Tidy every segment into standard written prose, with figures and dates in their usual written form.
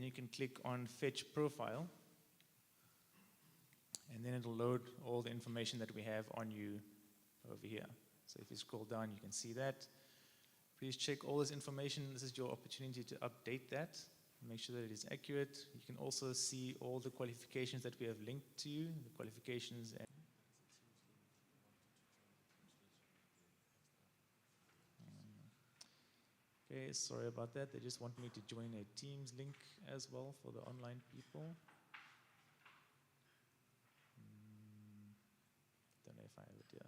then you can click on Fetch Profile, and then it'll load all the information that we have on you over here. So if you scroll down, you can see that. Please check all this information. This is your opportunity to update that. Make sure that it is accurate. You can also see all the qualifications that we have linked to you, the qualifications. Okay, sorry about that. They just want me to join a Teams link as well for the online people. Don't know if I have it here.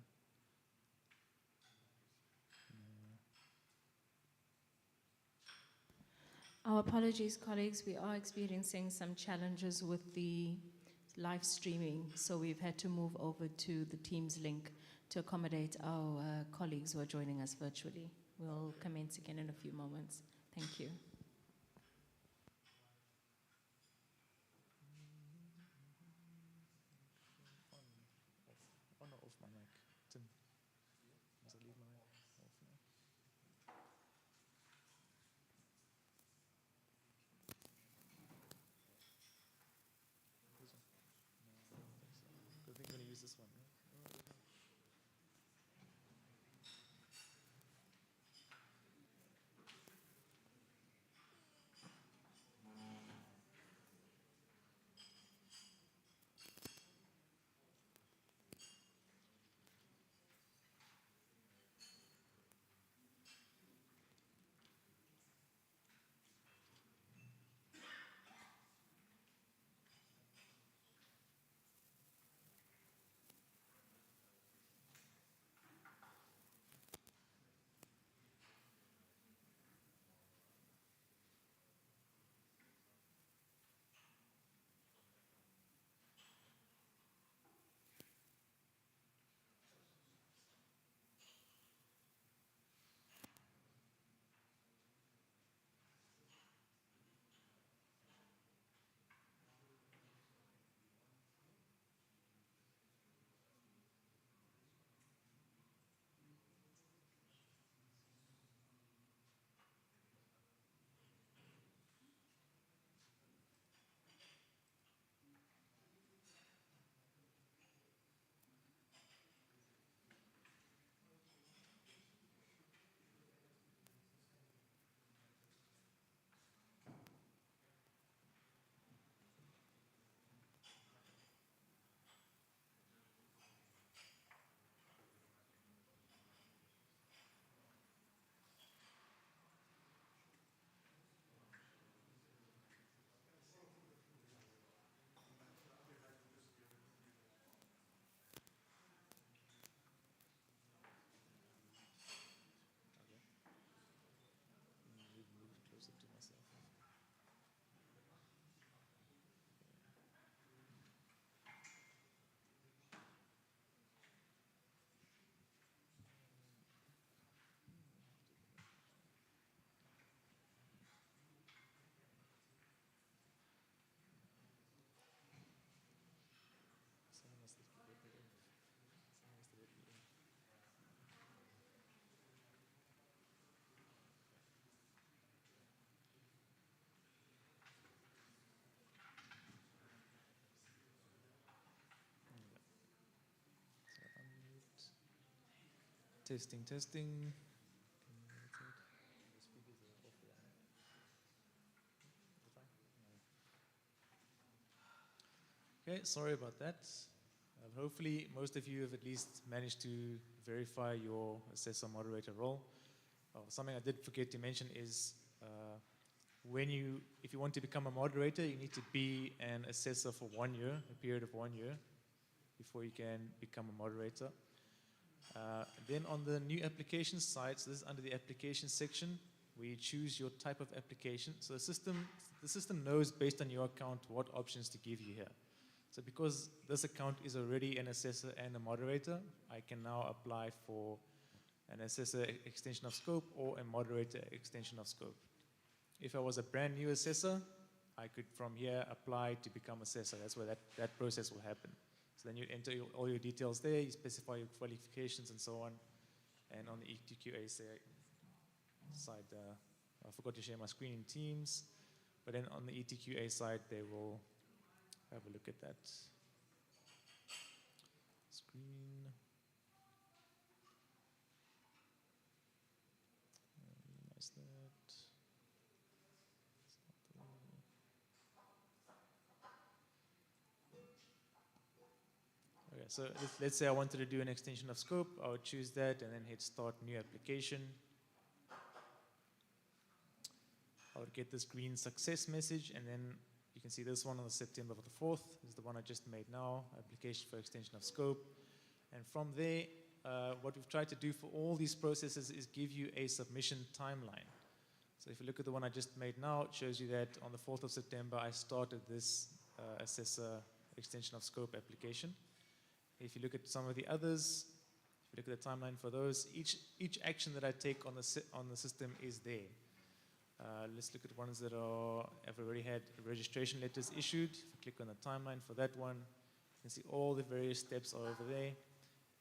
Our apologies, colleagues. We are experiencing some challenges with the live streaming, so we've had to move over to the Teams link to accommodate our colleagues who are joining us virtually. We'll commence again in a few moments. Thank you. On or off my mic? Tim, must I leave my mic off now? This one? No, I don't think so. I think I'm going to use this one. Right? Closer to myself. Someone must have put it in. Someone must have put it in. So unmute. Testing, testing. The speakers are off there. Is it fine? No. Okay, sorry about that. Hopefully, most of you have at least managed to verify your assessor moderator role. Something I did forget to mention is if you want to become a moderator, you need to be an assessor for 1 year, a period of 1 year, before you can become a moderator. Then on the new application side, so this is under the application section, where you choose your type of application. So the system knows based on your account what options to give you here. So because this account is already an assessor and a moderator, I can now apply for an assessor extension of scope or a moderator extension of scope. If I was a brand new assessor, I could from here apply to become assessor. That's where that process will happen. So then you enter all your details there, you specify your qualifications and so on. And on the ETQA side, I forgot to share my screen in Teams. But then on the ETQA side, they will have a look at that. Screen. Minimize that. Okay, so let's say I wanted to do an extension of scope. I would choose that and then hit start new application. I would get this green success message, and then you can see this one on the September the 4th is the one I just made now, application for extension of scope. And from there, what we've tried to do for all these processes is give you a submission timeline. So if you look at the one I just made now, it shows you that on the 4th of September, I started this assessor extension of scope application. If you look at some of the others, if you look at the timeline for those, each action that I take on the system is there. Let's look at ones that have already had registration letters issued. If you click on the timeline for that one, you can see all the various steps are over there.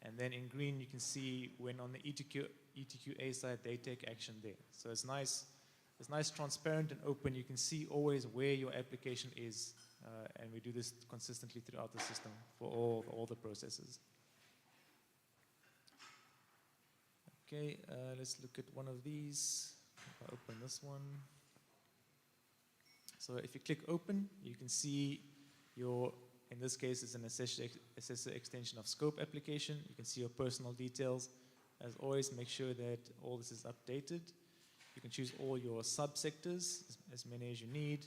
And then in green, you can see when on the ETQA side, they take action there. So it's nice, transparent and open. You can see always where your application is. And we do this consistently throughout the system for all the processes. Okay, let's look at one of these. I'll open this one. So if you click open, you can see your, in this case, it's an assessor extension of scope application. You can see your personal details. As always, make sure that all this is updated. You can choose all your subsectors, as many as you need.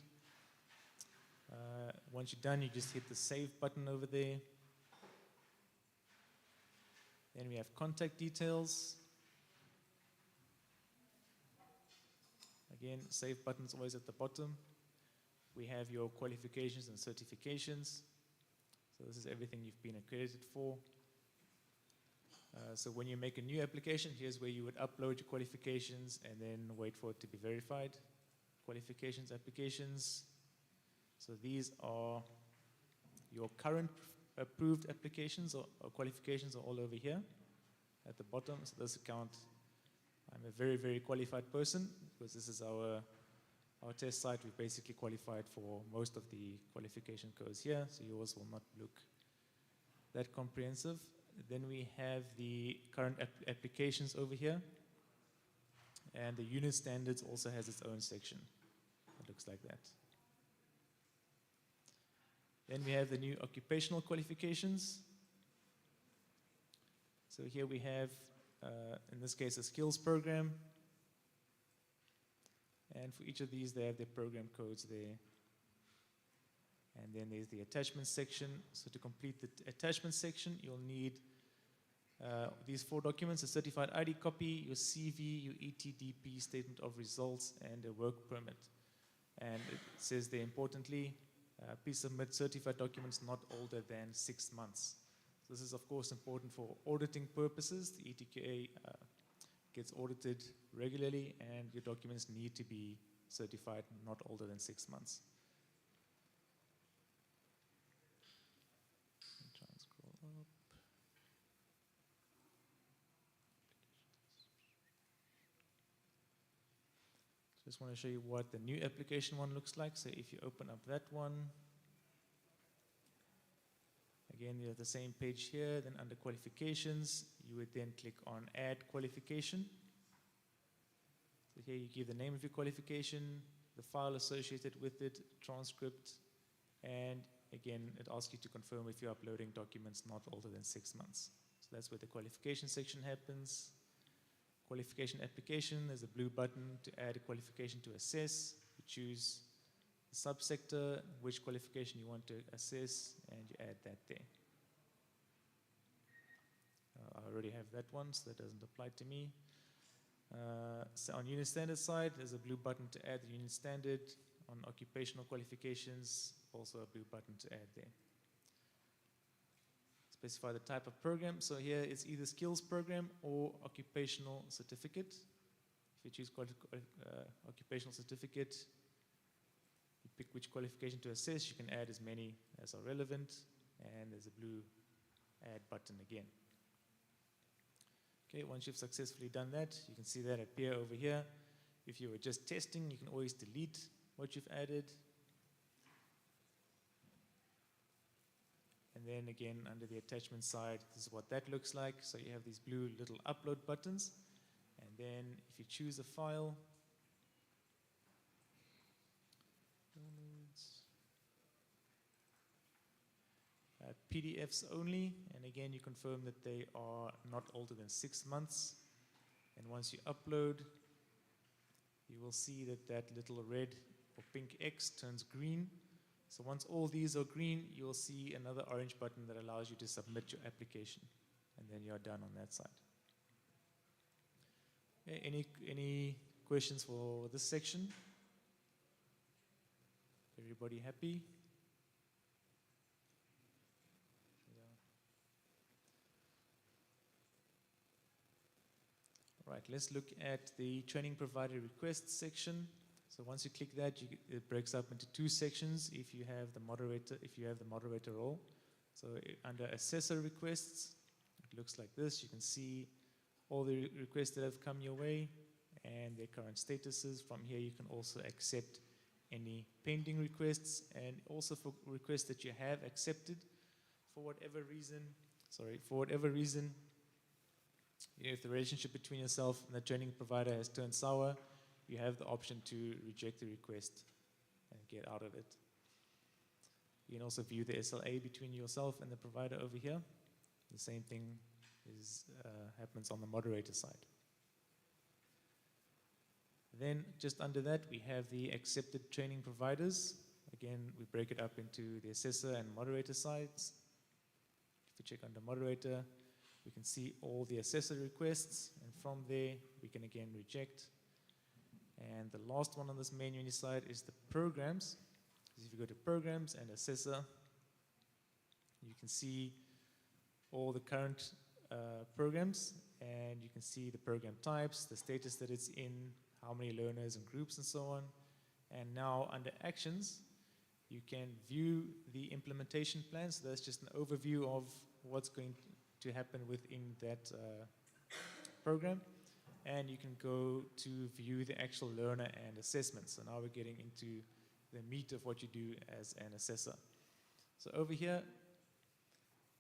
Once you're done, you just hit the save button over there. Then we have contact details. Again, save button's always at the bottom. We have your qualifications and certifications. So this is everything you've been accredited for. So when you make a new application, here's where you would upload your qualifications and then wait for it to be verified. Qualifications, applications. So these are your current approved applications or qualifications are all over here at the bottom. So this account, I'm a very, very qualified person because this is our test site. We basically qualified for most of the qualification codes here, so yours will not look that comprehensive. Then we have the current applications over here, and the unit standards also has its own section. It looks like that. Then we have the new occupational qualifications. So here we have, in this case, a skills program. And for each of these, they have their program codes there. And then there's the attachment section. So to complete the attachment section, you'll need these 4 documents: a certified ID copy, your CV, your ETDP statement of results, and a work permit. And it says there importantly, please submit certified documents not older than 6 months. So this is of course important for auditing purposes. The ETQA gets audited regularly, and your documents need to be certified not older than 6 months. Try and scroll up. Just want to show you what the new application one looks like. So if you open up that one, again, you have the same page here. Then under qualifications, you would then click on add qualification. So here you give the name of your qualification, the file associated with it, transcript, and again, it asks you to confirm if you're uploading documents not older than 6 months. So that's where the qualification section happens. Qualification application, there's a blue button to add a qualification to assess. You choose the subsector, which qualification you want to assess, and you add that there. I already have that one, so that doesn't apply to me. So on unit standard side, there's a blue button to add the unit standard. On occupational qualifications, also a blue button to add there. Specify the type of program. So here it's either skills program or occupational certificate. If you choose occupational certificate, you pick which qualification to assess. You can add as many as are relevant, and there's a blue add button again. Okay, once you've successfully done that, you can see that appear over here. If you were just testing, you can always delete what you've added. And then again, under the attachment side, this is what that looks like. So you have these blue little upload buttons. And then if you choose a file, PDFs only, and again you confirm that they are not older than 6 months. And once you upload, you will see that that little red or pink X turns green. So once all these are green, you'll see another orange button that allows you to submit your application, and then you're done on that side. Okay, any questions for this section? Everybody happy? Right, let's look at the training provider requests section. So once you click that, it breaks up into 2 sections if you have the moderator role. So under assessor requests, it looks like this. You can see all the requests that have come your way and their current statuses. From here, you can also accept any pending requests, and also for requests that you have accepted for whatever reason. If the relationship between yourself and the training provider has turned sour, you have the option to reject the request and get out of it. You can also view the SLA between yourself and the provider over here. The same thing happens on the moderator side. Then just under that, we have the accepted training providers. Again, we break it up into the assessor and moderator sides. If we check under moderator, we can see all the assessor requests, and from there, we can again reject. And the last one on this main menu side is the programs. If you go to programs and assessor, you can see all the current programs, and you can see the program types, the status that it's in, how many learners and groups and so on. And now under actions, you can view the implementation plan. So that's just an overview of what's going to happen within that program. And you can go to view the actual learner and assessment. So now we're getting into the meat of what you do as an assessor. So over here,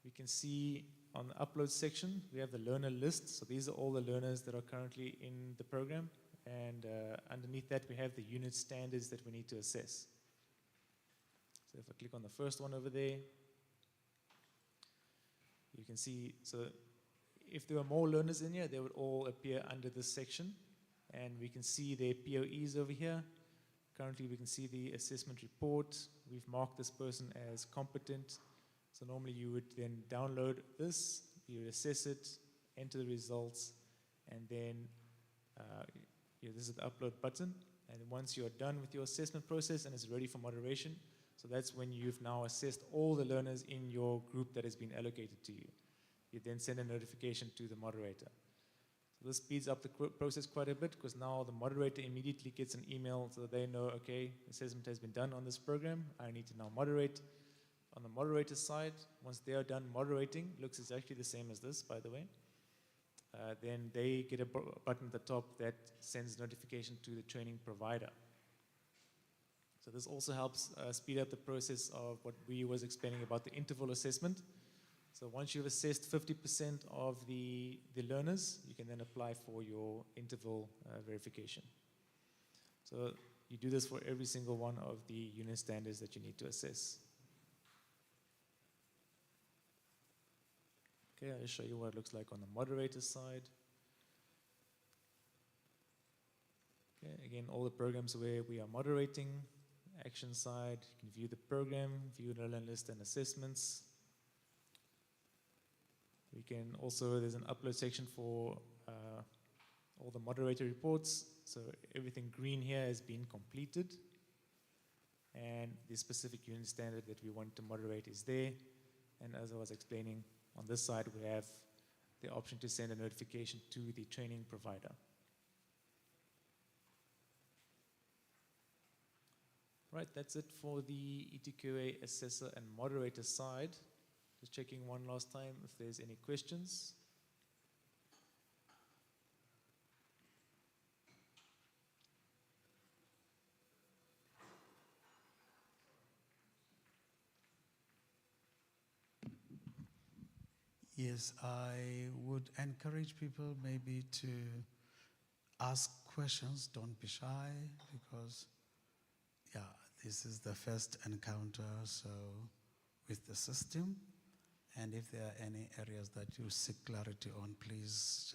we can see on the upload section, we have the learner list. So these are all the learners that are currently in the program. And underneath that, we have the unit standards that we need to assess. So if I click on the first one over there, you can see, so if there were more learners in here, they would all appear under this section. And we can see their POEs over here. Currently, we can see the assessment report. We've marked this person as competent. So normally you would then download this, you would assess it, enter the results, and then this is the upload button. And once you're done with your assessment process and it's ready for moderation, so that's when you've now assessed all the learners in your group that has been allocated to you. You then send a notification to the moderator. So this speeds up the process quite a bit, because now the moderator immediately gets an email so they know, okay, assessment has been done on this program. I need to now moderate. On the moderator side, once they are done moderating, looks exactly the same as this, by the way. Then they get a button at the top that sends notification to the training provider. So this also helps speed up the process of what we was explaining about the interval assessment. So once you've assessed 50% of the learners, you can then apply for your interval verification. So you do this for every single one of the unit standards that you need to assess. Okay, I'll show you what it looks like on the moderator side. Okay, again, all the programs where we are moderating. Action side, you can view the program, view the learner list and assessments. We can also, there's an upload section for all the moderator reports. So everything green here has been completed. And the specific unit standard that we want to moderate is there. And as I was explaining, on this side, we have the option to send a notification to the training provider. Right, that's it for the ETQA assessor and moderator side. Just checking one last time if there's any questions. Yes, I would encourage people maybe to ask questions, don't be shy, because, yeah, this is the first encounter with the system. And if there are any areas that you seek clarity on, please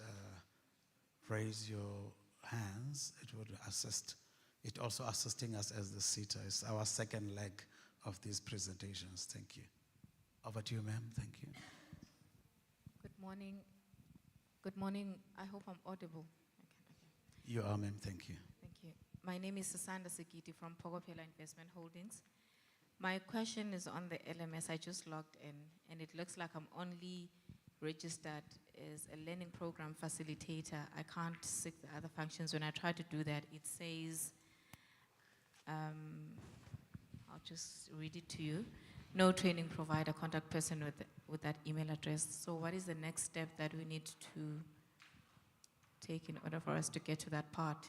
raise your hands. It would assist. It also assisting us as the SETA. It's our second leg of these presentations. Thank you. Over to you, ma'am. Thank you. Good morning. Good morning. I hope I'm audible. You are, ma'am. Thank you. Thank you. My name is Sasanda Sekiti from Pogopela Investment Holdings. My question is on the LMS. I just logged in, and it looks like I'm only registered as a learning program facilitator. I can't see the other functions. When I try to do that, it says, I'll just read it to you. No training provider, contact person with that email address. So what is the next step that we need to take in order for us to get to that part?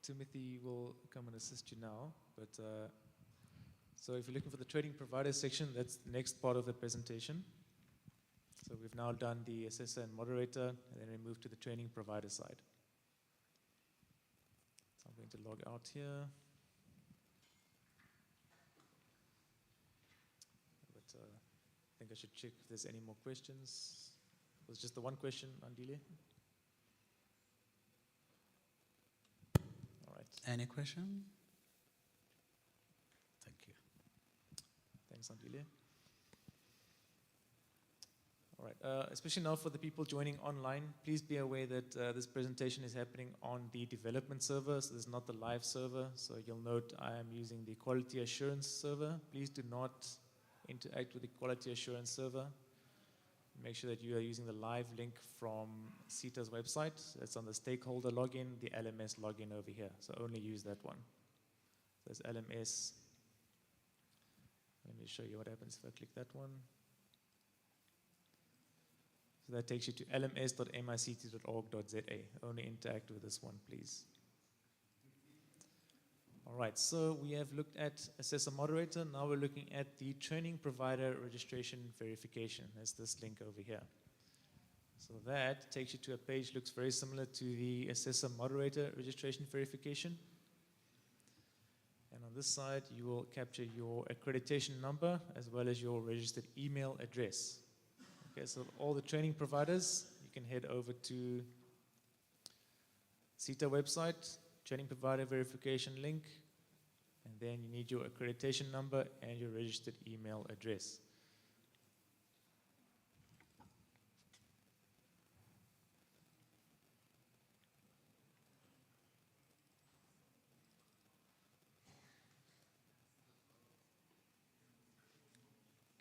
Timothy will come and assist you now, but so if you're looking for the training provider section, that's the next part of the presentation. So we've now done the assessor and moderator, and then we move to the training provider side. So I'm going to log out here. But I think I should check if there's any more questions. Was just the one question, Andile? All right. Any question? Thank you. Thanks, Andile. All right, especially now for the people joining online, please be aware that this presentation is happening on the development server, so this is not the live server. So you'll note I am using the quality assurance server. Please do not interact with the quality assurance server. Make sure that you are using the live link from SETA's website. That's on the stakeholder login, the LMS login over here. So only use that one. So there's LMS. Let me show you what happens if I click that one. So that takes you to lms.mict.org.za. Only interact with this one, please. All right, so we have looked at assessor moderator. Now we're looking at the training provider registration verification. That's this link over here. So that takes you to a page looks very similar to the assessor moderator registration verification. And on this side, you will capture your accreditation number as well as your registered email address. Okay, so all the training providers, you can head over to SETA website, training provider verification link, and then you need your accreditation number and your registered email address.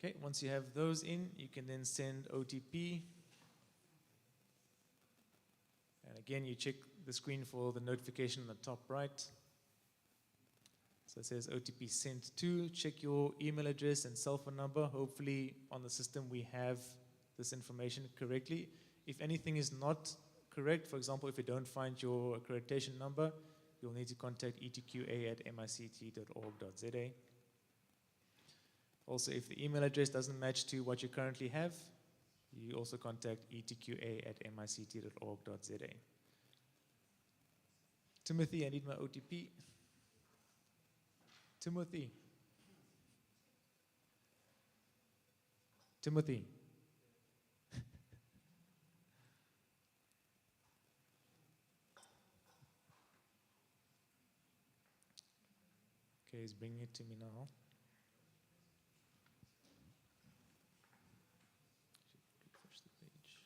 Okay, once you have those in, you can then send OTP. And again, you check the screen for the notification on the top right. So it says OTP sent to. Check your email address and cell phone number. Hopefully on the system we have this information correctly. If anything is not correct, for example, if you don't find your accreditation number, you'll need to contact ETQA at mict.org.za. Also, if the email address doesn't match to what you currently have, you also contact ETQA at mict.org.za. Timothy, I need my OTP. Timothy. Timothy. Okay, he's bringing it to me now. Refresh the page.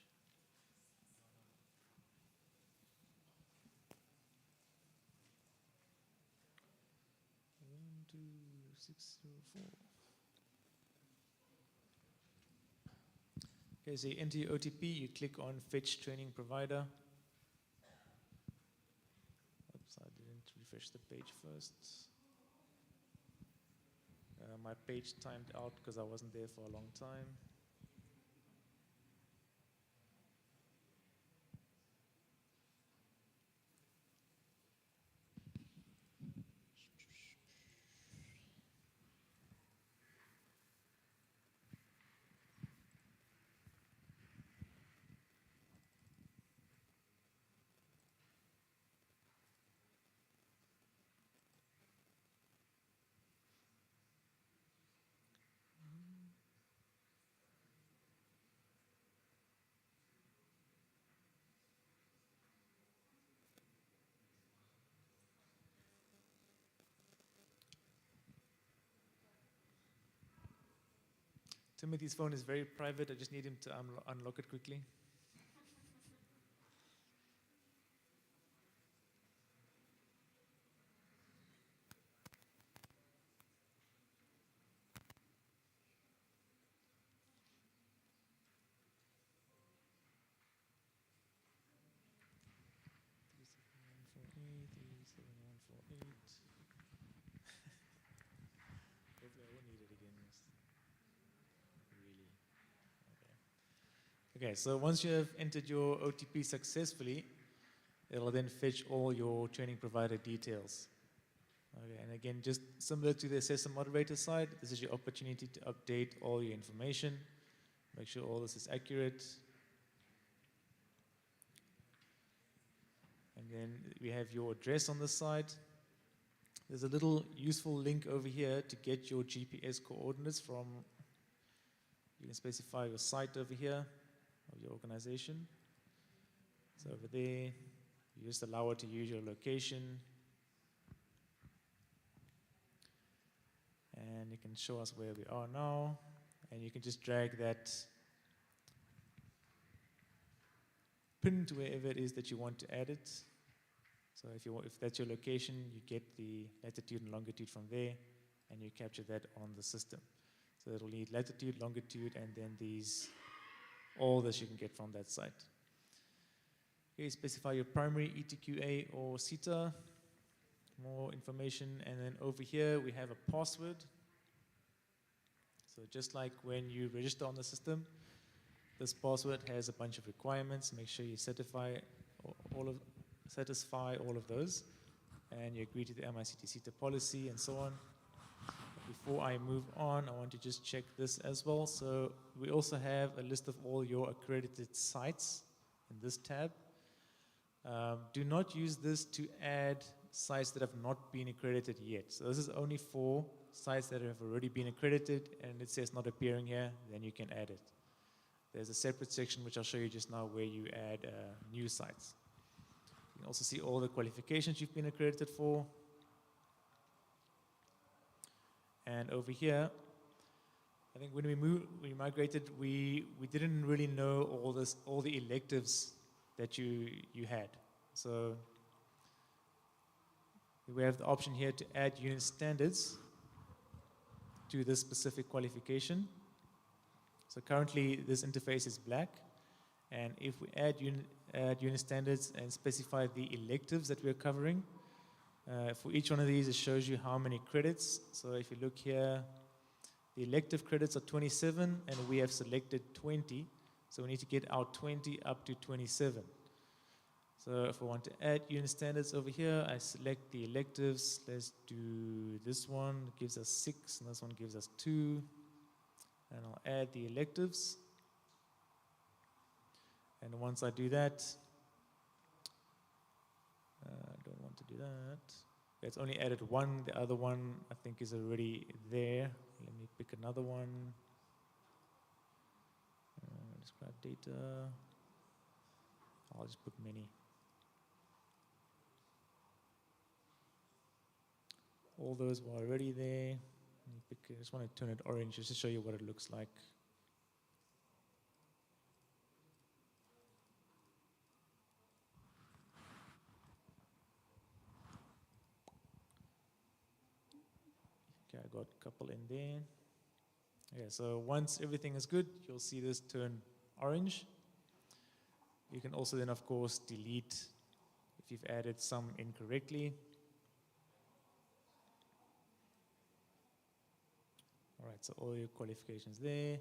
One, 2, 6, 0, 4. Okay, so you enter your OTP, you click on Fetch Training Provider. Oops, I didn't refresh the page first. My page timed out because I wasn't there for a long time. Timothy's phone is very private. I just need him to unlock it quickly. Hopefully I won't need it again. Really? Okay, so once you have entered your OTP successfully, it'll then fetch all your training provider details. Okay, and again, just similar to the assessor moderator side, this is your opportunity to update all your information, make sure all this is accurate. And then we have your address on this side. There's a little useful link over here to get your GPS coordinates from. You can specify your site over here of your organization. So over there, you just allow it to use your location. And you can show us where we are now. And you can just drag that pin to wherever it is that you want to add it. So if that's your location, you get the latitude and longitude from there, and you capture that on the system. So it'll need latitude, longitude, and then all this you can get from that site. Okay, specify your primary ETQA or SETA, more information, and then over here we have a password. So just like when you register on the system, this password has a bunch of requirements. Make sure you satisfy all of those, and you agree to the MICT SETA policy and so on. Before I move on, I want to just check this as well. So we also have a list of all your accredited sites in this tab. Do not use this to add sites that have not been accredited yet. So this is only for sites that have already been accredited, and it says not appearing here, then you can add it. There's a separate section which I'll show you just now where you add new sites. You can also see all the qualifications you've been accredited for. And over here, I think when we migrated, we didn't really know all the electives that you had. So we have the option here to add unit standards to this specific qualification. So currently this interface is black, and if we add unit standards and specify the electives that we're covering, for each one of these it shows you how many credits. So if you look here, the elective credits are 27 and we have selected 20, so we need to get our 20 up to 27. So if I want to add unit standards over here, I select the electives. Let's do this one, it gives us 6, and this one gives us 2. And I'll add the electives. And once I do that, I don't want to do that. It's only added one, the other one I think is already there. Let me pick another one. Describe data. I'll just put many. All those were already there. I just want to turn it orange just to show you what it looks like. Okay, I got a couple in there. Okay, so once everything is good, you'll see this turn orange. You can also then, of course, delete if you've added some incorrectly. All right, so all your qualifications there.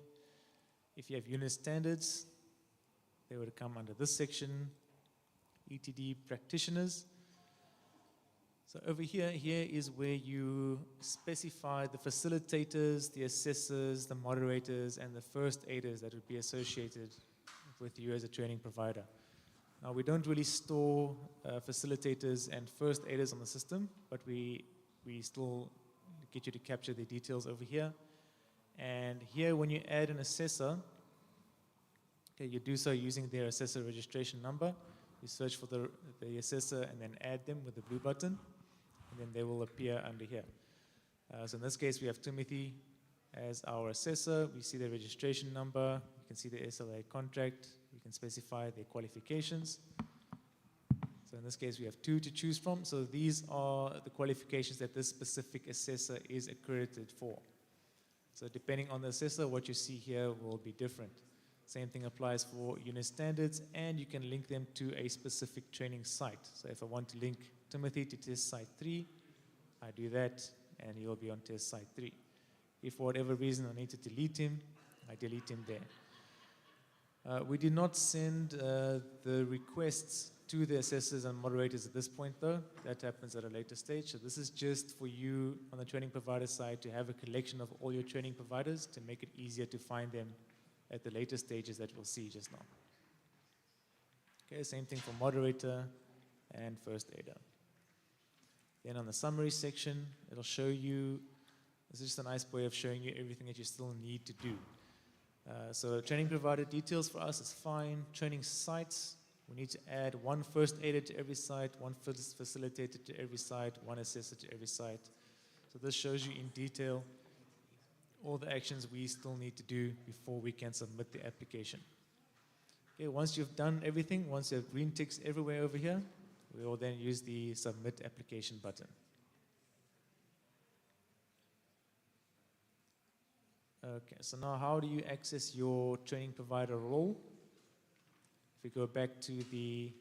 If you have unit standards, they would come under this section, ETD practitioners. So over here is where you specify the facilitators, the assessors, the moderators, and the first aiders that would be associated with you as a training provider. Now, we don't really store facilitators and first aiders on the system, but we still get you to capture the details over here. And here, when you add an assessor, okay, you do so using their assessor registration number. You search for the assessor and then add them with the blue button, and then they will appear under here. So in this case, we have Timothy, as our assessor. We see the registration number, you can see the SLA contract, we can specify their qualifications. So in this case, we have 2 to choose from. So these are the qualifications that this specific assessor is accredited for. So depending on the assessor, what you see here will be different. Same thing applies for unit standards, and you can link them to a specific training site. So if I want to link Timothy to test site 3, I do that, and he'll be on test site 3. If for whatever reason I need to delete him, I delete him there. We did not send the requests to the assessors and moderators at this point though. That happens at a later stage. So this is just for you on the training provider side to have a collection of all your training providers to make it easier to find them at the later stages that we'll see just now. Okay, same thing for moderator and first aider. Then on the summary section, it'll show you, this is just a nice way of showing you everything that you still need to do. So training provider details for us is fine. Training sites, we need to add 1 first aider to every site, 1 facilitator to every site, 1 assessor to every site. So this shows you in detail all the actions we still need to do before we can submit the application. Okay, once you've done everything, once you have green ticks everywhere over here, we will then use the submit application button. Okay, so now how do you access your training provider role? If we go back to the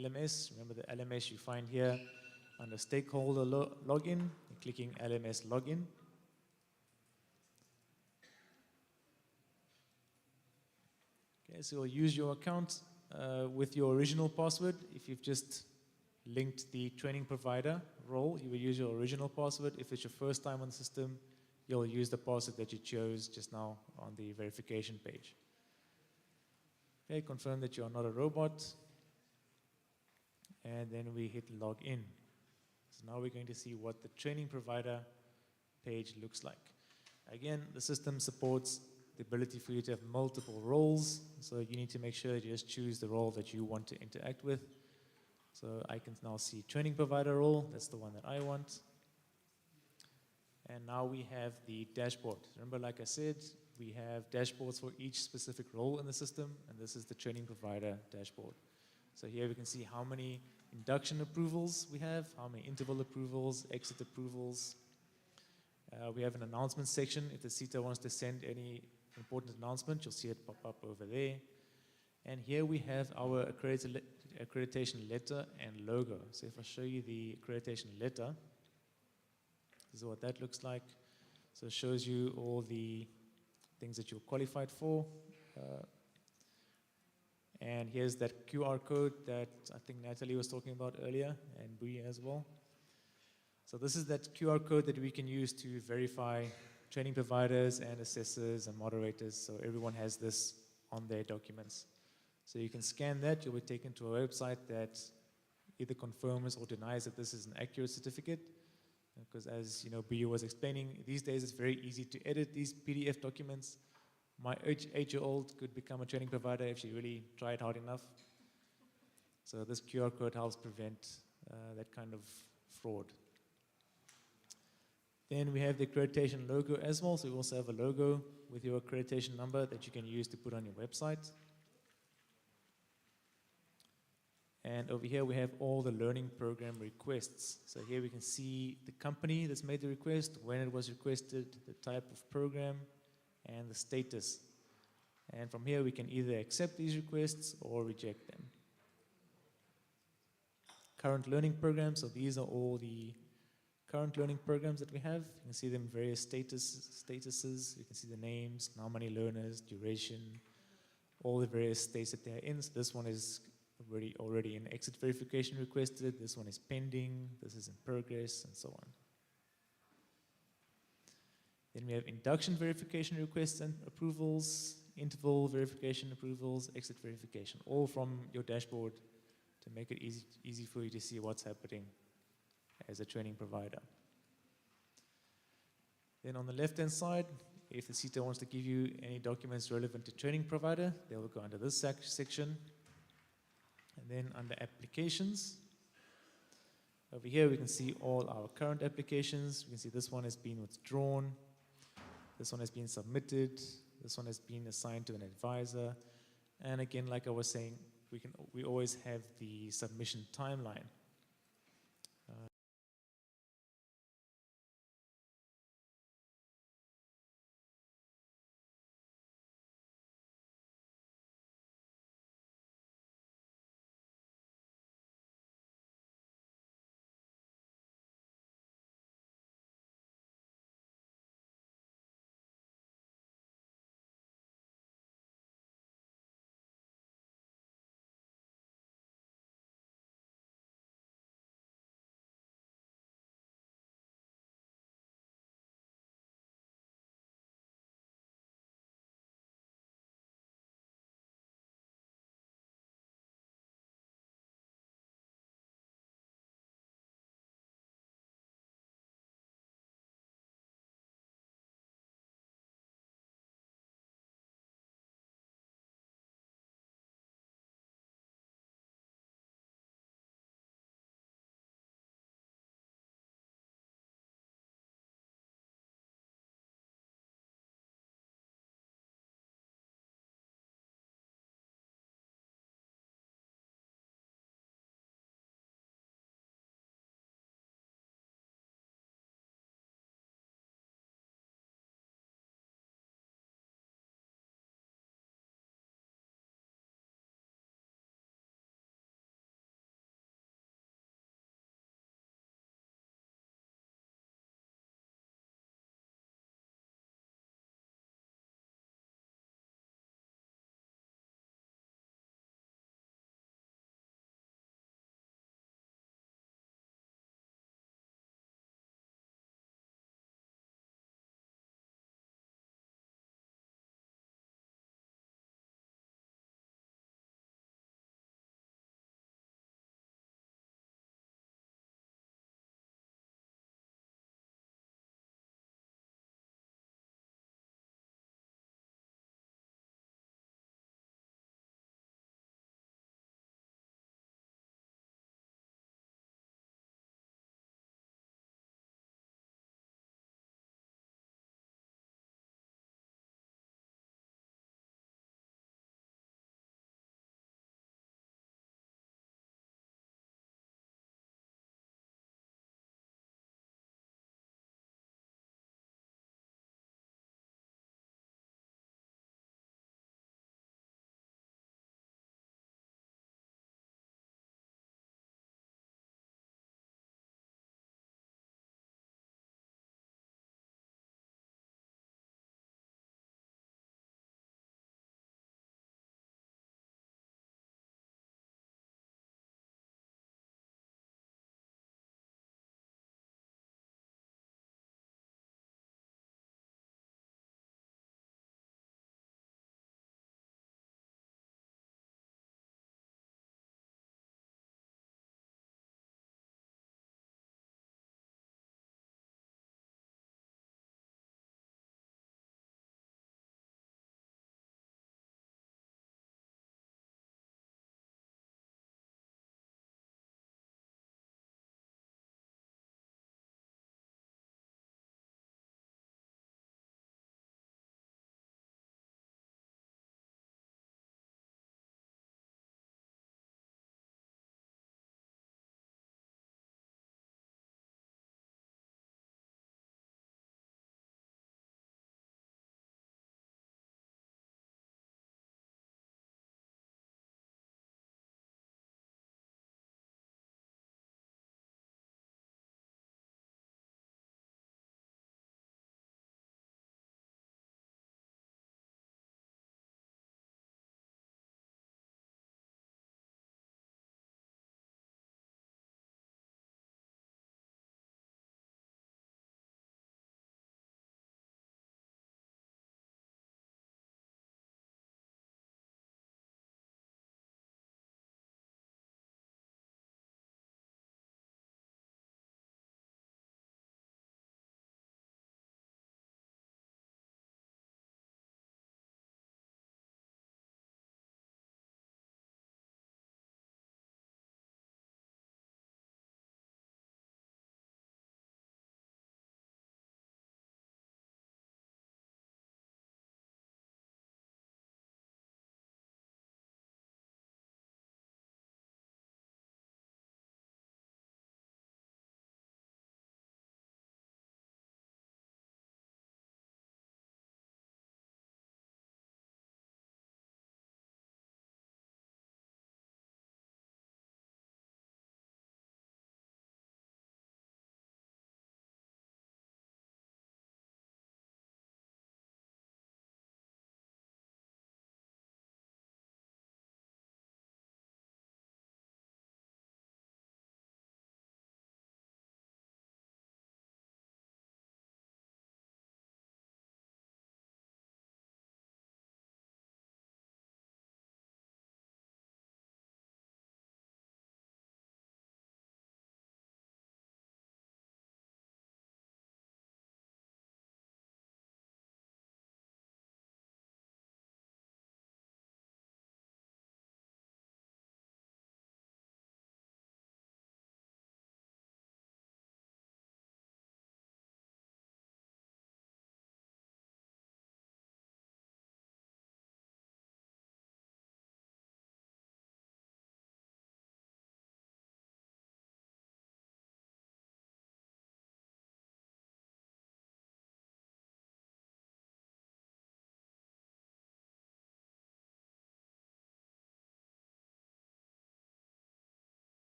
LMS, remember the LMS you find here under Stakeholder Login, you're clicking LMS Login. Okay, so you'll use your account with your original password. If you've just linked the training provider role, you will use your original password. If it's your first time on the system, you'll use the password that you chose just now on the verification page. Okay, confirm that you are not a robot. And then we hit log in. So now we're going to see what the training provider page looks like. Again, the system supports the ability for you to have multiple roles. So you need to make sure that you just choose the role that you want to interact with. So I can now see training provider role. That's the one that I want. And now we have the dashboard. Remember, like I said, we have dashboards for each specific role in the system, and this is the training provider dashboard. So here we can see how many induction approvals we have, how many interval approvals, exit approvals. We have an announcement section. If the SETA wants to send any important announcement, you'll see it pop up over there. And here we have our accreditation letter and logo. So if I show you the accreditation letter, this is what that looks like. So it shows you all the things that you're qualified for. And here's that QR code that I think Natalie was talking about earlier, and Bui as well. So this is that QR code that we can use to verify training providers and assessors and moderators. So everyone has this on their documents. So you can scan that, you'll be taken to a website that either confirms or denies that this is an accurate certificate. Because as you know, Bui was explaining, these days it's very easy to edit these PDF documents. My 8-year-old could become a training provider if she really tried hard enough. So this QR code helps prevent that kind of fraud. Then we have the accreditation logo as well. So we also have a logo with your accreditation number that you can use to put on your website. And over here we have all the learning program requests. So here we can see the company that's made the request, when it was requested, the type of program, and the status. And from here we can either accept these requests or reject them. Current learning programs, so these are all the current learning programs that we have. You can see them in various statuses. You can see the names, how many learners, duration, all the various states that they're in. So this one is already an exit verification requested. This one is pending. This is in progress, and so on. Then we have induction verification requests and approvals, interval verification approvals, exit verification, all from your dashboard to make it easy for you to see what's happening as a training provider. Then on the left-hand side, if the SETA wants to give you any documents relevant to training provider, they will go under this section. And then under applications, over here we can see all our current applications. We can see this one has been withdrawn. this one has been submitted, this one has been assigned to an advisor. And again, like I was saying, we always have the submission timeline.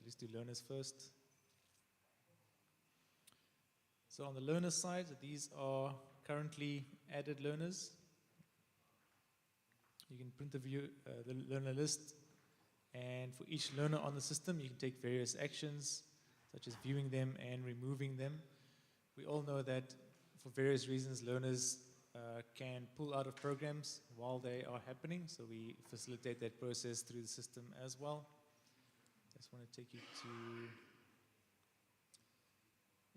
let's do learners first. So on the learner side, these are currently added learners. You can print the learner list, and for each learner on the system, you can take various actions, such as viewing them and removing them. We all know that for various reasons, learners can pull out of programs while they are happening, so we facilitate that process through the system as well. Just want to take you to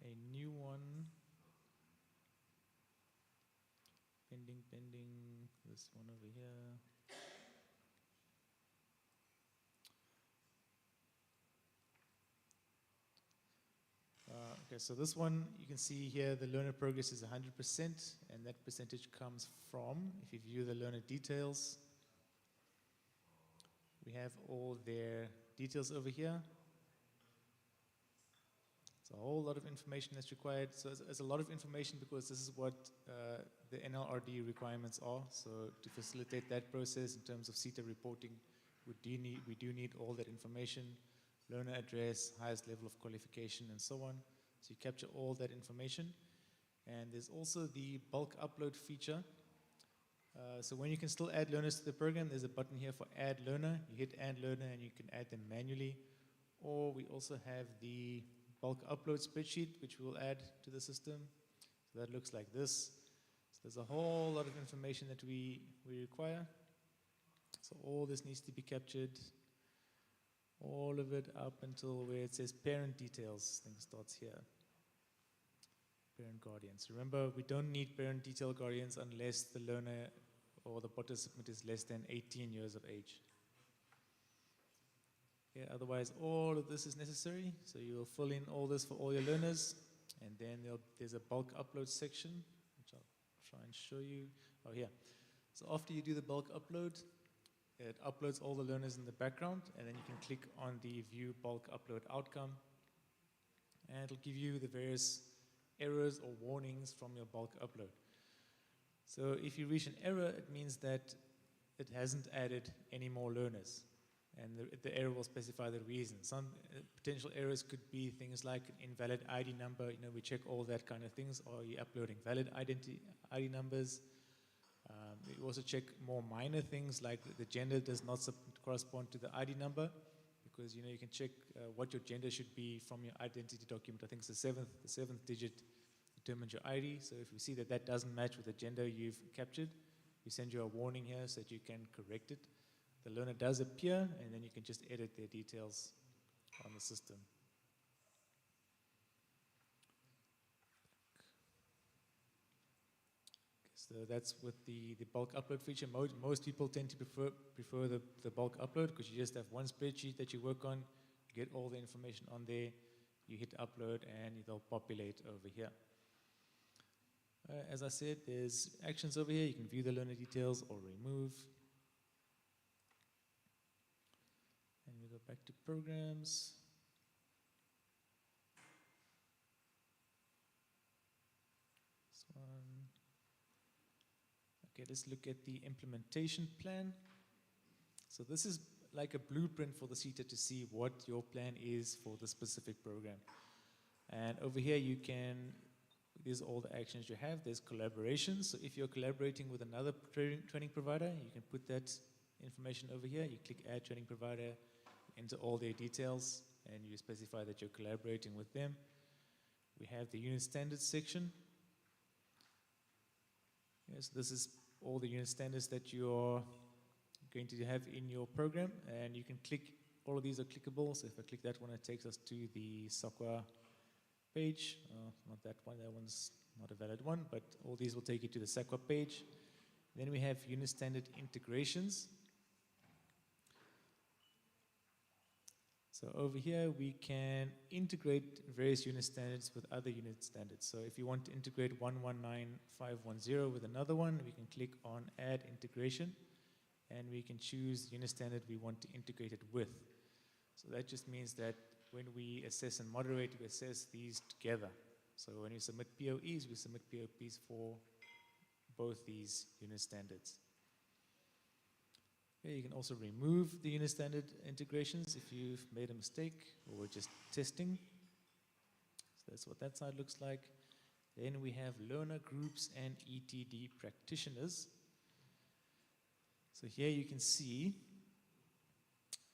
a new one. Pending, this one over here. Okay, so this one, you can see here the learner progress is 100%, and that percentage comes from, if you view the learner details, we have all their details over here. It's a whole lot of information that's required. So it's a lot of information because this is what the NLRD requirements are. So to facilitate that process in terms of SETA reporting, we do need all that information, learner address, highest level of qualification, and so on. So you capture all that information. And there's also the bulk upload feature. So when you can still add learners to the program, there's a button here for add learner. You hit add learner and you can add them manually. Or we also have the bulk upload spreadsheet, which we'll add to the system. So that looks like this. So there's a whole lot of information that we require. So all this needs to be captured. All of it up until where it says parent details. I think it starts here. Parent guardians. Remember, we don't need parent detail guardians unless the learner or the participant is less than 18 years of age. Okay, otherwise, all of this is necessary. So you will fill in all this for all your learners. And then there's a bulk upload section, which I'll try and show you. Oh, here. So after you do the bulk upload, it uploads all the learners in the background, and then you can click on the view bulk upload outcome, and it'll give you the various errors or warnings from your bulk upload. So if you reach an error, it means that it hasn't added any more learners, and the error will specify the reason. Some potential errors could be things like an invalid ID number. You know, we check all that kind of things. Are you uploading valid ID numbers? We also check more minor things like the gender does not correspond to the ID number, because you know you can check what your gender should be from your identity document. I think it's the seventh digit determines your ID. So if you see that that doesn't match with the gender you've captured, we send you a warning here so that you can correct it. The learner does appear, and then you can just edit their details on the system. So that's with the bulk upload feature. Most people tend to prefer the bulk upload because you just have one spreadsheet that you work on, get all the information on there, you hit upload, and it'll populate over here. As I said, there's actions over here. You can view the learner details or remove. And we go back to programs. This one. Okay, let's look at the implementation plan. So this is like a blueprint for the SETA to see what your plan is for the specific program. And over here you can, these are all the actions you have. There's collaboration. So if you're collaborating with another training provider, you can put that information over here. You click add training provider, enter all their details, and you specify that you're collaborating with them. We have the unit standards section. Yes, this is all the unit standards that you're going to have in your program, and you can click, all of these are clickable. So if I click that one, it takes us to the SOCWA page. Not that one, that one's not a valid one, but all these will take you to the SOCWA page. Then we have unit standard integrations. So over here, we can integrate various unit standards with other unit standards. So if you want to integrate 119510 with another one, we can click on Add Integration, and we can choose the unit standard we want to integrate it with. So that just means that when we assess and moderate, we assess these together. So when we submit POEs, we submit POPs for both these unit standards. Okay, you can also remove the unit standard integrations if you've made a mistake or were just testing. So that's what that side looks like. Then we have learner groups and ETD practitioners. So here you can see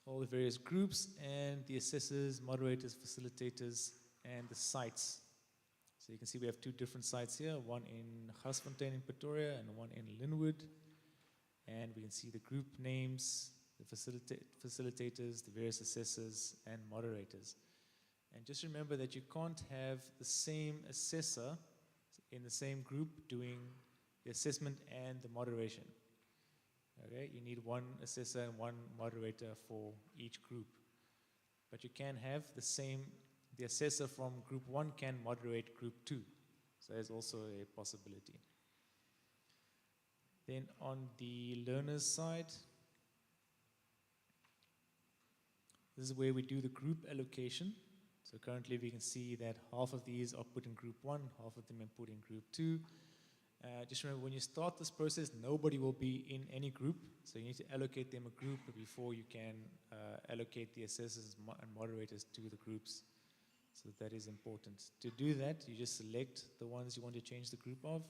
all the various groups and the assessors, moderators, facilitators, and the sites. So you can see we have two different sites here, one in Garsfontein in Pretoria and one in Linwood. And we can see the group names, the facilitators, the various assessors, and moderators. And just remember that you can't have the same assessor in the same group doing the assessment and the moderation. Okay, you need one assessor and one moderator for each group. But you can have the assessor from group 1 can moderate group 2. So there's also a possibility. Then on the learners side, this is where we do the group allocation. So currently we can see that half of these are put in group 1, half of them are put in group 2. Just remember, when you start this process, nobody will be in any group. So you need to allocate them a group before you can allocate the assessors and moderators to the groups. So that is important. To do that, you just select the ones you want to change the group of,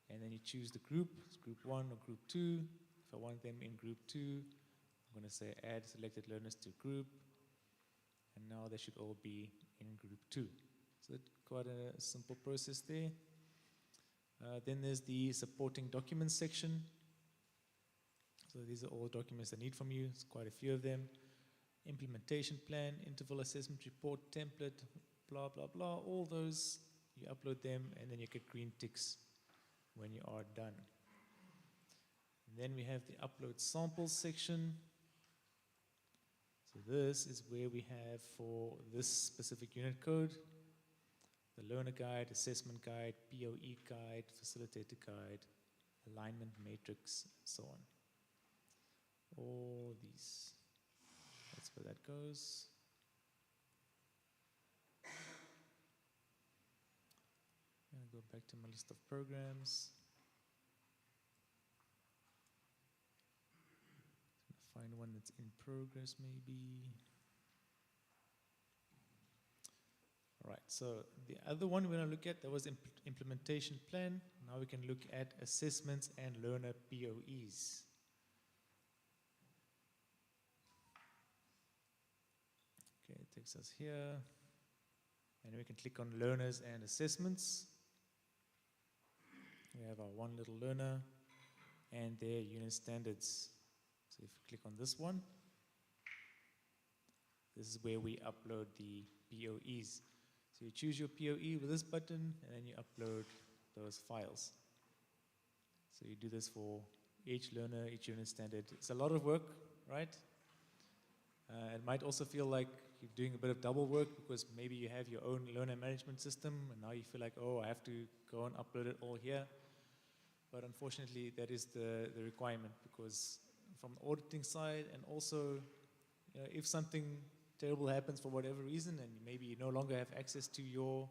and then you choose the group, it's group 1 or group 2. If I want them in group 2, I'm going to say add selected learners to group, and now they should all be in group 2. So it's quite a simple process there. Then there's the supporting documents section. So these are all documents I need from you. It's quite a few of them. Implementation plan, interval assessment report, template, blah, blah, blah. All those, you upload them, and then you get green ticks when you are done. And then we have the upload samples section. So this is where we have for this specific unit code, the learner guide, assessment guide, POE guide, facilitator guide, alignment matrix, and so on. All these. That's where that goes. I'm going to go back to my list of programs. Find one that's in progress maybe. All right, so the other one we're going to look at, that was implementation plan. Now we can look at assessments and learner POEs. Okay, it takes us here. And we can click on learners and assessments. We have our one little learner and their unit standards. So if you click on this one, this is where we upload the POEs. So you choose your POE with this button, and then you upload those files. So you do this for each learner, each unit standard. It's a lot of work, right? It might also feel like you're doing a bit of double work because maybe you have your own learner management system, and now you feel like, oh, I have to go and upload it all here. But unfortunately, that is the requirement, because from the auditing side, and also, you know, if something terrible happens for whatever reason, and maybe you no longer have access to your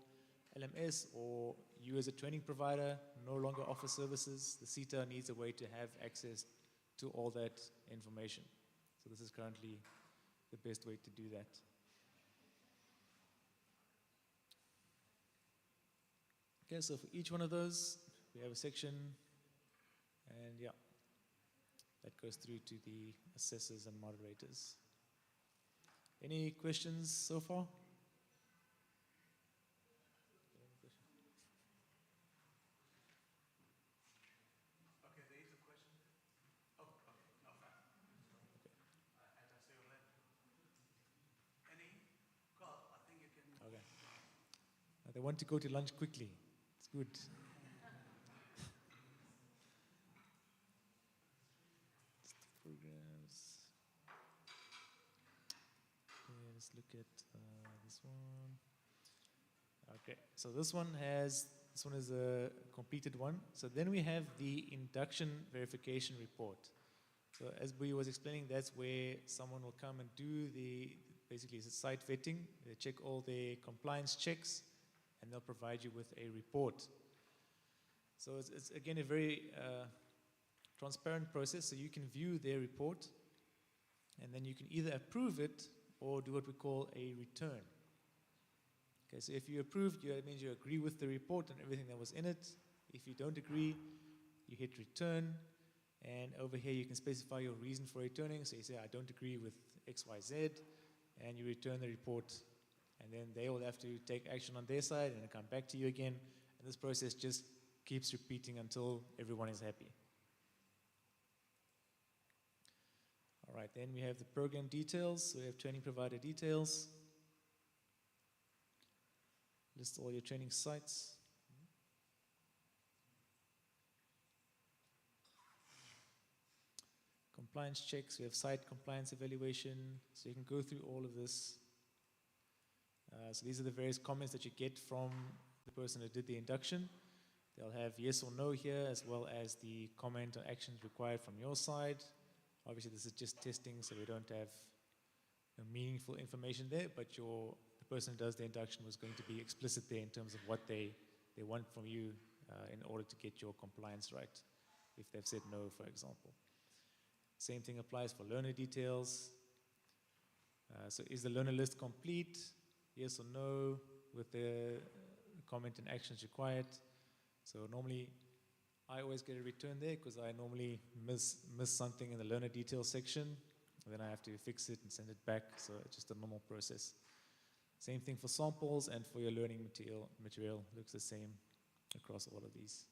LMS, or you as a training provider no longer offer services, the SETA needs a way to have access to all that information. So this is currently the best way to do that. Okay, so for each one of those, we have a section, and yeah, that goes through to the assessors and moderators. Any questions so far? Okay, there is a question. Oh, okay, no, fine. Okay. Any? Carl, I think you can. Okay. They want to go to lunch quickly. It's good. Programs. Okay, let's look at this one. Okay, so this one is a completed one. So then we have the induction verification report. So as we was explaining, that's where someone will come and do basically it's a site vetting. They check all the compliance checks, and they'll provide you with a report. So it's again a very transparent process, so you can view their report, And then you can either approve it or do what we call a return. Okay, so if you approve, it means you agree with the report and everything that was in it. If you don't agree, you hit return. And over here, you can specify your reason for returning. So you say, I don't agree with XYZ, and you return the report. And then they will have to take action on their side and come back to you again. And this process just keeps repeating until everyone is happy. All right, then we have the program details. So we have training provider details. List all your training sites. Compliance checks, we have site compliance evaluation, so you can go through all of this. So these are the various comments that you get from the person who did the induction. They'll have yes or no here, as well as the comment or actions required from your side. Obviously this is just testing, so we don't have meaningful information there, but the person who does the induction was going to be explicit there in terms of what they want from you in order to get your compliance right, if they've said no, for example. Same thing applies for learner details. So is the learner list complete? Yes or no, with the comment and actions required. So normally, I always get a return there because I normally miss something in the learner details section. And then I have to fix it and send it back. So it's just a normal process. Same thing for samples and for your learning material. Looks the same across all of these.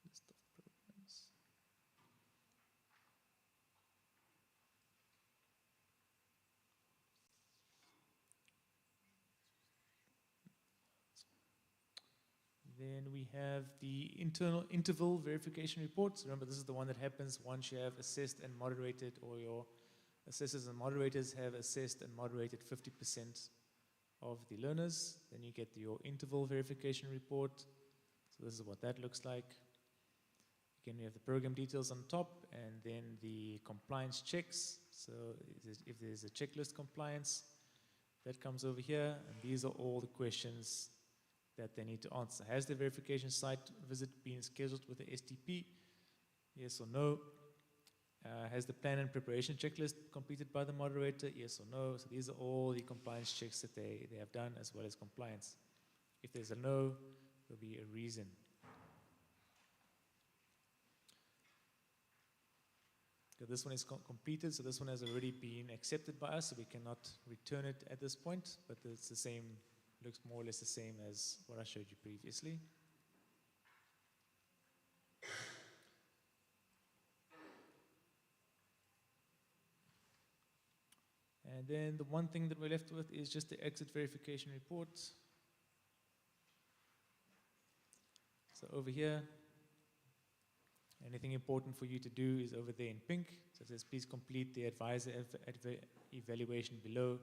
List of programs. Then we have the internal interval verification reports. Remember, this is the one that happens once you have assessed and moderated, or your assessors and moderators have assessed and moderated 50% of the learners. Then you get your interval verification report. So this is what that looks like. Again, we have the program details on top, and then the compliance checks. So if there's a checklist compliance, that comes over here, and these are all the questions that they need to answer. Has the verification site visit been scheduled with the STP? Yes or no? Has the plan and preparation checklist completed by the moderator? Yes or no? So these are all the compliance checks that they have done, as well as compliance. If there's a no, there'll be a reason. Okay, this one is completed, so this one has already been accepted by us, so we cannot return it at this point, but it's the same, looks more or less the same as what I showed you previously. And then the one thing that we're left with is just the exit verification report. So over here, anything important for you to do is over there in pink. So it says, please complete the advisor evaluation below,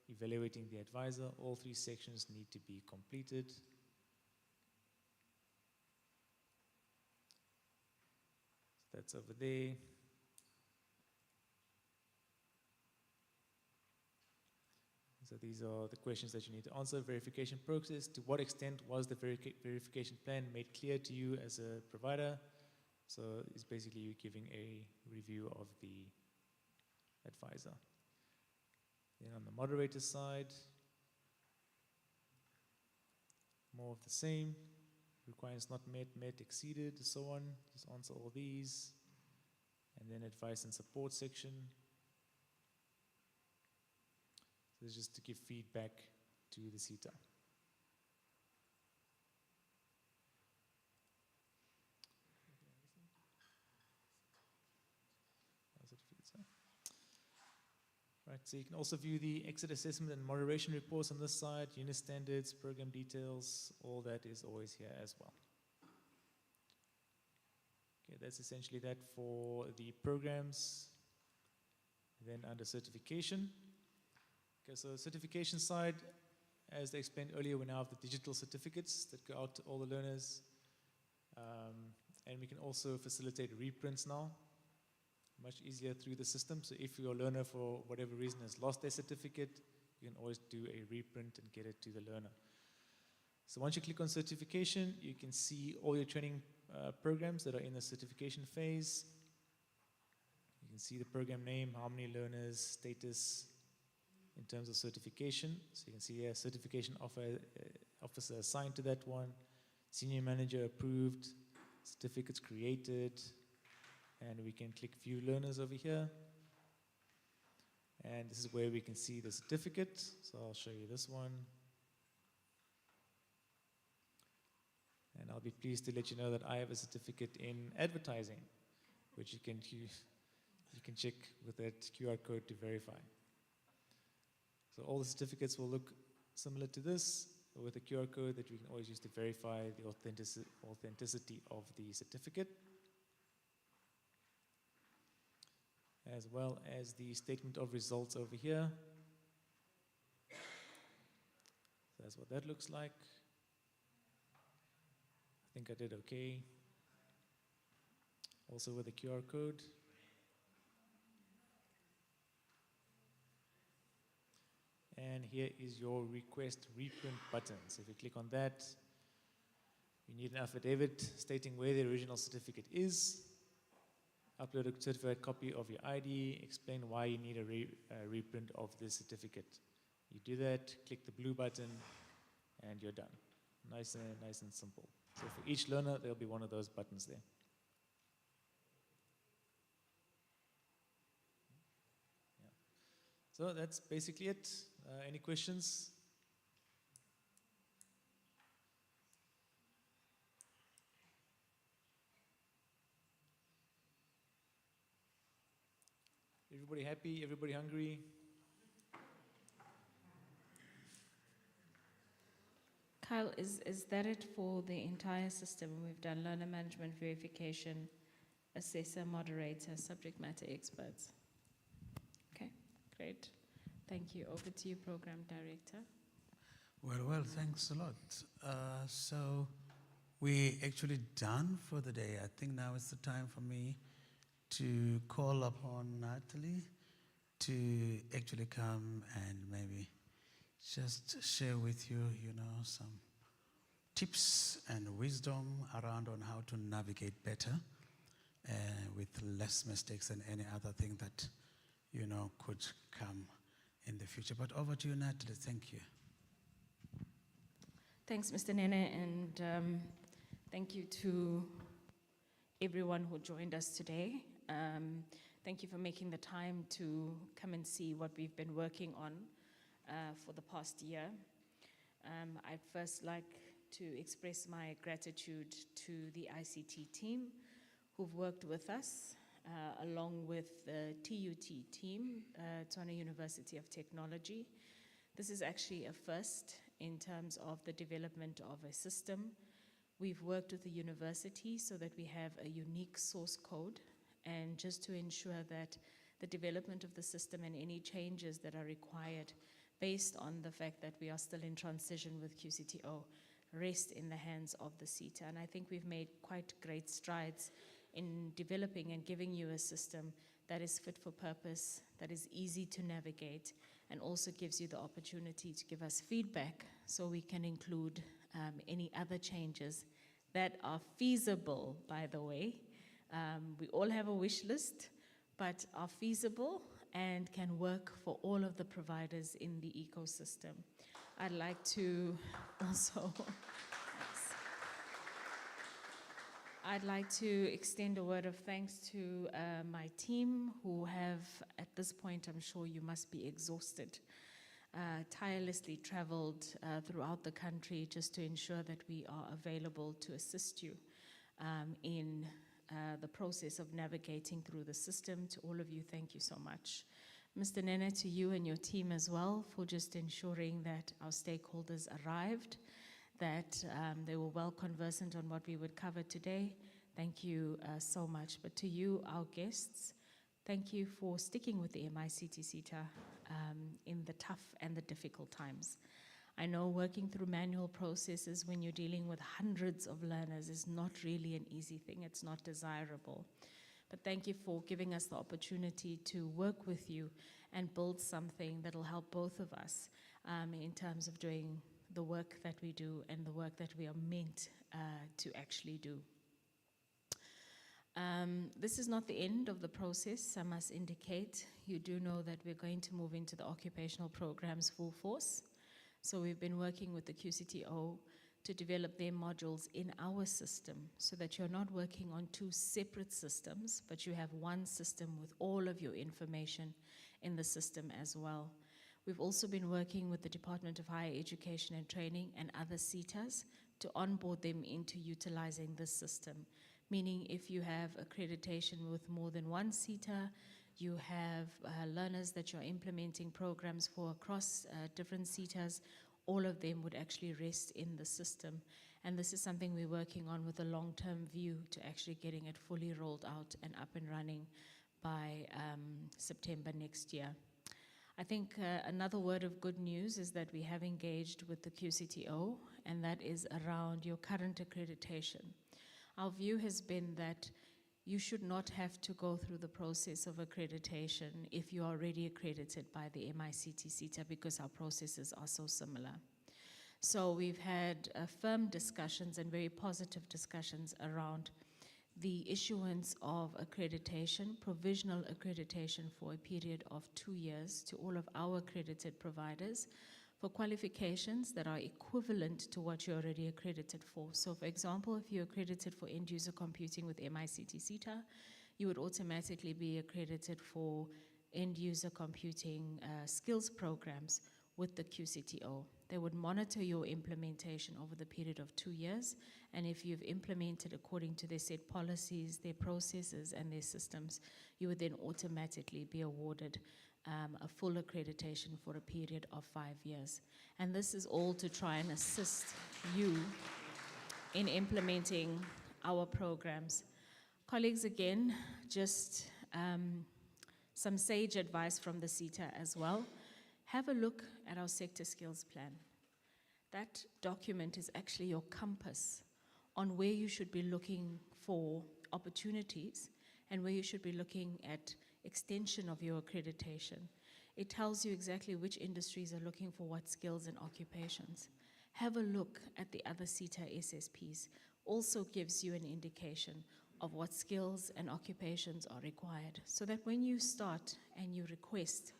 evaluating the advisor. All 3 sections need to be completed. So that's over there. So these are the questions that you need to answer. Verification process. To what extent was the verification plan made clear to you as a provider? So it's basically you giving a review of the advisor. Then on the moderator side, more of the same. Requirements not met, met, exceeded, and so on. Just answer all these. And then advice and support section. This is just to give feedback to the SETA. Right, so you can also view the exit assessment and moderation reports on this side, unit standards, program details, all that is always here as well. Okay, that's essentially that for the programs. Then under certification. Okay, so certification side, as I explained earlier, we now have the digital certificates that go out to all the learners. And we can also facilitate reprints now. much easier through the system. So if your learner, for whatever reason, has lost their certificate, you can always do a reprint and get it to the learner. So once you click on certification, you can see all your training programs that are in the certification phase. You can see the program name, how many learners, status in terms of certification. So you can see here, certification officer assigned to that one, senior manager approved, certificates created, and we can click view learners over here. And this is where we can see the certificate. So I'll show you this one. And I'll be pleased to let you know that I have a certificate in advertising, which you can check with that QR code to verify. So all the certificates will look similar to this, with a QR code that we can always use to verify the authenticity of the certificate, as well as the statement of results over here. So that's what that looks like. I think I did okay. Also with the QR code. And here is your request reprint button. So if you click on that, you need an affidavit stating where the original certificate is. Upload a certified copy of your ID. Explain why you need a reprint of this certificate. You do that, click the blue button, and you're done. Nice and simple. So for each learner, there'll be one of those buttons there. Yeah. So that's basically it. Any questions? Everybody happy? Everybody hungry? Kyle, is that it for the entire system? We've done learner management verification, assessor, moderator, subject matter experts. Okay, great. Thank you. Over to you, Program Director. Well, thanks a lot. So we're actually done for the day. I think now is the time for me to call upon Natalie to actually come and maybe just share with you, some tips and wisdom around on how to navigate better with less mistakes and any other thing that, could come in the future. But over to you, Natalie. Thank you. Thanks, Mr. Nene, and thank you to everyone who joined us today. Thank you for making the time to come and see what we've been working on for the past year. I'd first like to express my gratitude to the ICT team who've worked with us, along with the TUT team, Tshwane University of Technology. This is actually a first in terms of the development of a system. We've worked with the university so that we have a unique source code, and just to ensure that the development of the system and any changes that are required based on the fact that we are still in transition with QCTO rest in the hands of the SETA. And I think we've made quite great strides in developing and giving you a system that is fit for purpose, that is easy to navigate, and also gives you the opportunity to give us feedback so we can include any other changes that are feasible, by the way. We all have a wish list, but are feasible and can work for all of the providers in the ecosystem. I'd like to also I'd like to extend a word of thanks to my team who have, at this point, I'm sure you must be exhausted, tirelessly traveled throughout the country just to ensure that we are available to assist you in the process of navigating through the system. To all of you, thank you so much. Mr. Nene, to you and your team as well for just ensuring that our stakeholders arrived, that they were well conversant on what we would cover today. Thank you so much. But to you, our guests, thank you for sticking with the MICT SETA in the tough and the difficult times. I know working through manual processes when you're dealing with hundreds of learners is not really an easy thing. It's not desirable. But thank you for giving us the opportunity to work with you and build something that will help both of us in terms of doing the work that we do and the work that we are meant to actually do. This is not the end of the process, I must indicate. You do know that we're going to move into the occupational programs full force. So we've been working with the QCTO to develop their modules in our system so that you're not working on two separate systems, but you have one system with all of your information in the system as well. We've also been working with the Department of Higher Education and Training and other SETAs to onboard them into utilizing this system. Meaning if you have accreditation with more than one SETA, you have learners that you're implementing programs for across different SETAs, all of them would actually rest in the system. And this is something we're working on with a long-term view to actually getting it fully rolled out and up and running by September next year. I think another word of good news is that we have engaged with the QCTO, and that is around your current accreditation. Our view has been that you should not have to go through the process of accreditation if you are already accredited by the MICT SETA because our processes are so similar. So we've had firm discussions and very positive discussions around the issuance of accreditation, provisional accreditation for a period of 2 years to all of our accredited providers for qualifications that are equivalent to what you're already accredited for. So for example, if you're accredited for end user computing with MICT SETA, you would automatically be accredited for end user computing skills programs with the QCTO. They would monitor your implementation over the period of 2 years, and if you've implemented according to their set policies, their processes, and their systems, you would then automatically be awarded a full accreditation for a period of 5 years. And this is all to try and assist you in implementing our programs. Colleagues, again, just some sage advice from the SETA as well. Have a look at our sector skills plan. That document is actually your compass on where you should be looking for opportunities and where you should be looking at extension of your accreditation. It tells you exactly which industries are looking for what skills and occupations. Have a look at the other SETA SSPs. Also gives you an indication of what skills and occupations are required, so that when you start and you request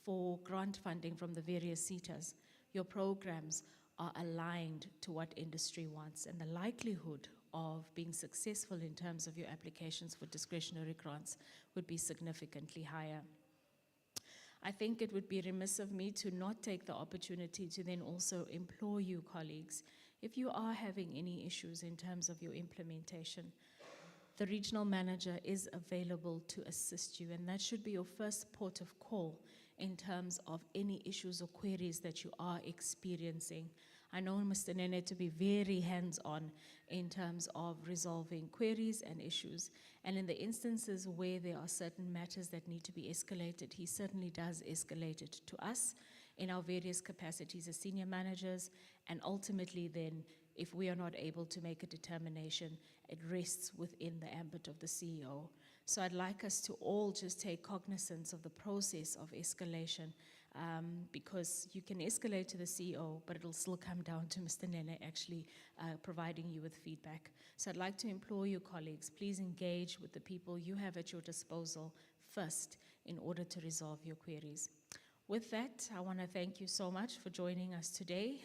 for grant funding from the various SETAs, your programs are aligned to what industry wants, and the likelihood of being successful in terms of your applications for discretionary grants would be significantly higher. I think it would be remiss of me to not take the opportunity to then also implore you, colleagues, if you are having any issues in terms of your implementation, the regional manager is available to assist you, and that should be your first port of call in terms of any issues or queries that you are experiencing. I know Mr. Nene to be very hands-on in terms of resolving queries and issues. And in the instances where there are certain matters that need to be escalated, he certainly does escalate it to us in our various capacities as senior managers. And ultimately then, if we are not able to make a determination, it rests within the ambit of the CEO. So I'd like us to all just take cognizance of the process of escalation, because you can escalate to the CEO, but it'll still come down to Mr. Nene actually providing you with feedback. So I'd like to implore you, colleagues, please engage with the people you have at your disposal first in order to resolve your queries. With that, I want to thank you so much for joining us today.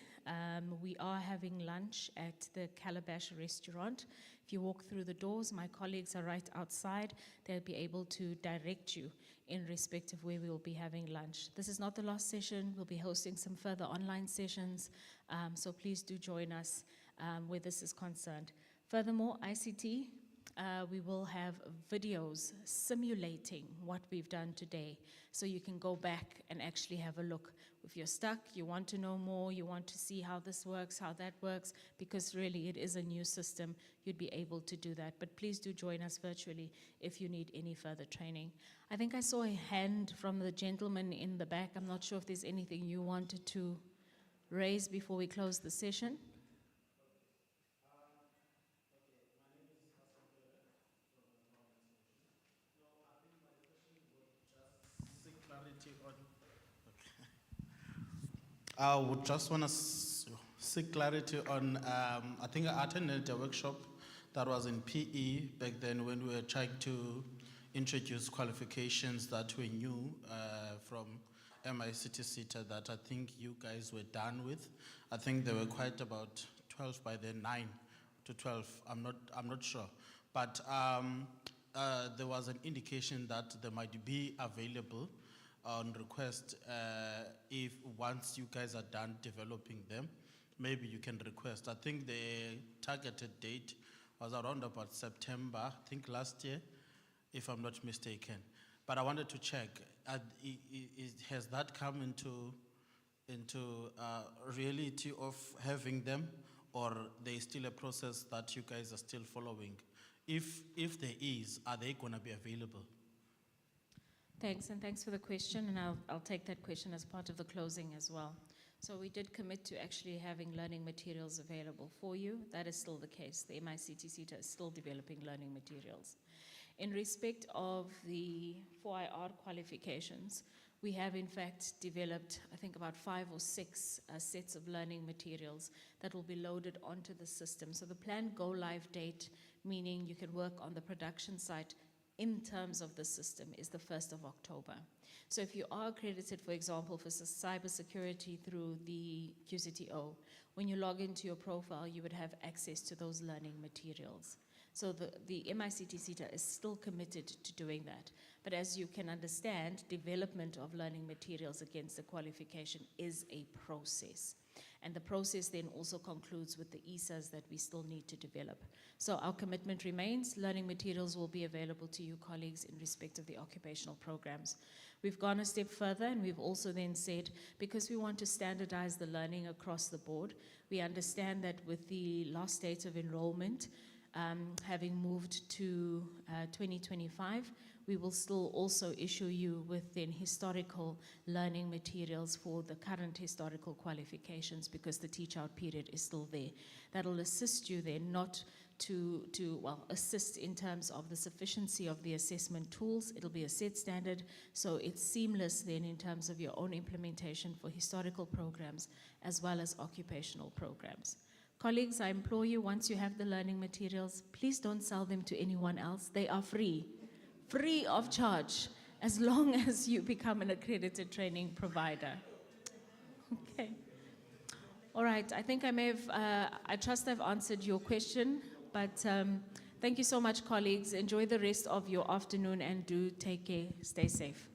We are having lunch at the Calabash restaurant. If you walk through the doors, my colleagues are right outside. They'll be able to direct you in respect of where we will be having lunch. This is not the last session. We'll be hosting some further online sessions, so please do join us where this is concerned. Furthermore, ICT, we will have videos simulating what we've done today, so you can go back and actually have a look. If you're stuck, you want to know more, you want to see how this works, how that works, because really it is a new system, you'd be able to do that. But please do join us virtually if you need any further training. I think I saw a hand from the gentleman in the back. I'm not sure if there's anything you wanted to raise before we close the session. clarity on. I would just want to seek clarity on. I think I attended a workshop that was in PE back then when we were trying to introduce qualifications that we knew from MICT SETA that I think you guys were done with. I think there were quite about 12 by then, 9 to 12. I'm not sure, but there was an indication that they might be available on request. If once you guys are done developing them, maybe you can request. I think the targeted date was around about September, I think last year, if I'm not mistaken. But I wanted to check, has that come into reality of having them, or there is still a process that you guys are still following? If there is, are they going to be available? Thanks, and thanks for the question, and I'll take that question as part of the closing as well. So we did commit to actually having learning materials available for you. That is still the case. The MICT SETA is still developing learning materials. In respect of the 4IR qualifications, we have in fact developed, I think, about 5 or 6 sets of learning materials that will be loaded onto the system. So the planned go-live date, meaning you can work on the production site in terms of the system, is the 1st of October. So if you are accredited, for example, for cybersecurity through the QCTO, when you log into your profile, you would have access to those learning materials. So the MICT SETA is still committed to doing that. But as you can understand, development of learning materials against the qualification is a process. And the process then also concludes with the ESAs that we still need to develop. So our commitment remains. Learning materials will be available to you colleagues in respect of the occupational programs. We've gone a step further, and we've also then said, because we want to standardize the learning across the board, we understand that with the last date of enrollment, having moved to 2025, we will still also issue you with then historical learning materials for the current historical qualifications, because the teach-out period is still there. That'll assist you then not to assist in terms of the sufficiency of the assessment tools. It'll be a set standard, so it's seamless then in terms of your own implementation for historical programs as well as occupational programs. Colleagues, I implore you, once you have the learning materials, please don't sell them to anyone else. They are free of charge, as long as you become an accredited training provider. Okay. All right, I think I may have, I trust I've answered your question, but thank you so much, colleagues. Enjoy the rest of your afternoon and do take care. Stay safe.